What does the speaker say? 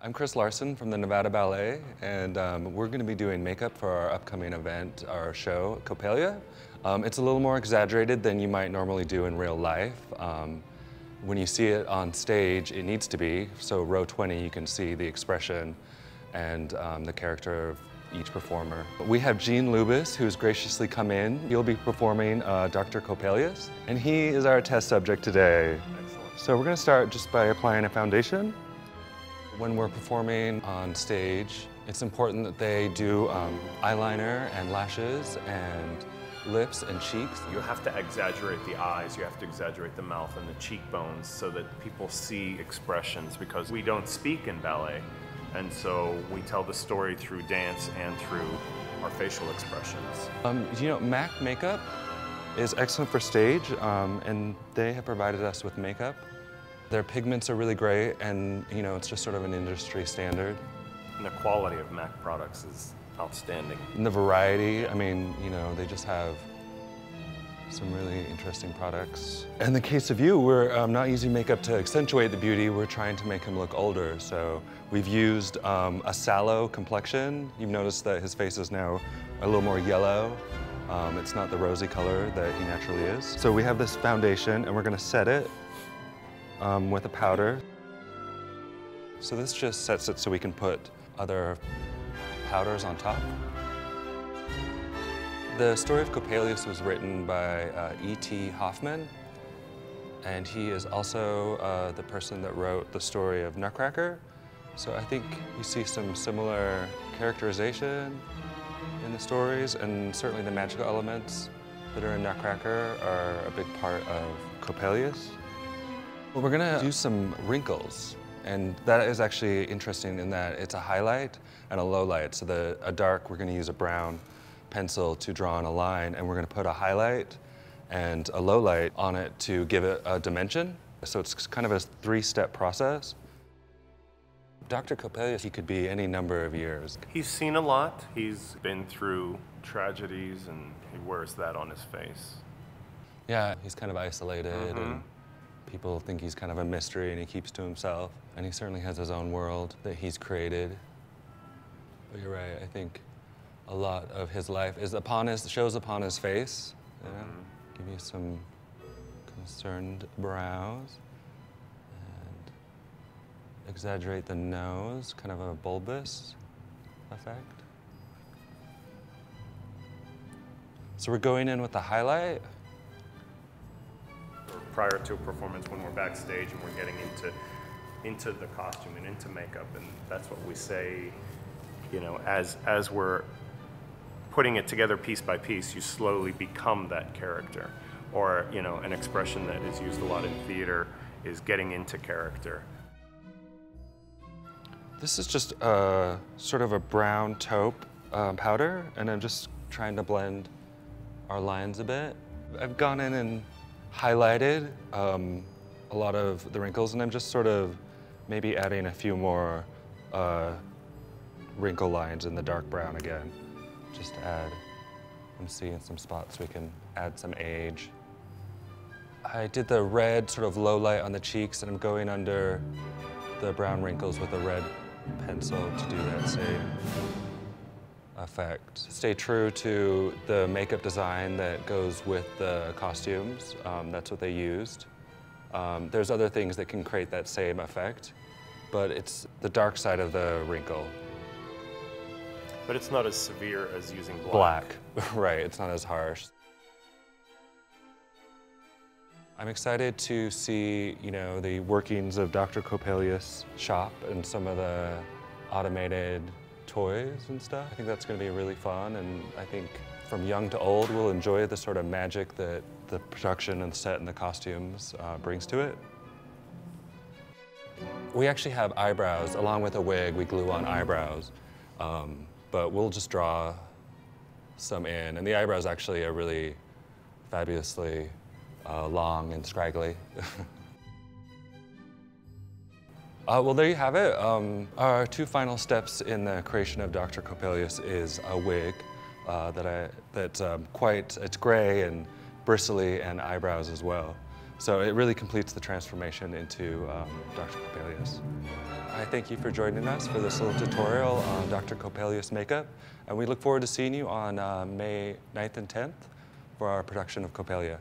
I'm Chris Larson from the Nevada Ballet, and we're going to be doing makeup for our upcoming event, our show, Coppélia. It's a little more exaggerated than you might normally do in real life. When you see it on stage, it needs to be. So row 20, you can see the expression and the character of each performer. We have Gene Lubas, who's graciously come in. He'll be performing Dr. Coppelius, and he is our test subject today. Excellent. So we're going to start just by applying a foundation. When we're performing on stage, it's important that they do eyeliner and lashes and lips and cheeks. You have to exaggerate the eyes, you have to exaggerate the mouth and the cheekbones so that people see expressions, because we don't speak in ballet. And so we tell the story through dance and through our facial expressions. MAC makeup is excellent for stage, and they have provided us with makeup. Their pigments are really great, and it's just sort of an industry standard. And the quality of MAC products is outstanding. And the variety, they just have some really interesting products. In the case of you, we're not using makeup to accentuate the beauty, we're trying to make him look older. So we've used a sallow complexion. You've noticed that his face is now a little more yellow. It's not the rosy color that he naturally is. So we have this foundation, and we're gonna set it with a powder. So this just sets it so we can put other powders on top. The story of Coppelius was written by E.T. Hoffman, and he is also the person that wrote the story of Nutcracker. So I think you see some similar characterization in the stories, and certainly the magical elements that are in Nutcracker are a big part of Coppelius. Well, we're gonna do some wrinkles, and that is actually interesting in that it's a highlight and a low light. So a dark, we're gonna use a brown pencil to draw on a line, and we're gonna put a highlight and a low light on it to give it a dimension. So it's kind of a three-step process. Dr. Coppelius, he could be any number of years. He's seen a lot. He's been through tragedies, and he wears that on his face. Yeah, he's kind of isolated, and people think he's kind of a mystery, and he keeps to himself. And he certainly has his own world that he's created. But you're right, I think a lot of his life shows upon his face. Give you some concerned brows. And exaggerate the nose, kind of a bulbous effect. So we're going in with the highlight. Prior to a performance, when we're backstage and we're getting into the costume and into makeup, and that's what we say, as we're putting it together piece by piece, you slowly become that character. Or, an expression that is used a lot in theater is getting into character. This is just sort of a brown taupe powder, and I'm just trying to blend our lines a bit. I've gone in and highlighted a lot of the wrinkles, and I'm just sort of maybe adding a few more wrinkle lines in the dark brown again, just to add. I'm seeing some spots we can add some age. I did the red sort of low light on the cheeks, and I'm going under the brown wrinkles with a red pencil to do that same effect. Stay true to the makeup design that goes with the costumes. That's what they used. There's other things that can create that same effect, but it's the dark side of the wrinkle. But it's not as severe as using Black, right, it's not as harsh. I'm excited to see, the workings of Dr. Coppelius' shop and some of the automated toys and stuff. I think that's going to be really fun, and I think from young to old we'll enjoy the sort of magic that the production and the set and the costumes brings to it. We actually have eyebrows. Along with a wig, we glue on eyebrows, but we'll just draw some in, and the eyebrows actually are really fabulously long and scraggly. Well, there you have it. Our two final steps in the creation of Dr. Coppelius is a wig it's gray and bristly, and eyebrows as well. So it really completes the transformation into Dr. Coppelius. I thank you for joining us for this little tutorial on Dr. Coppelius makeup, and we look forward to seeing you on May 9th and 10th for our production of Coppélia.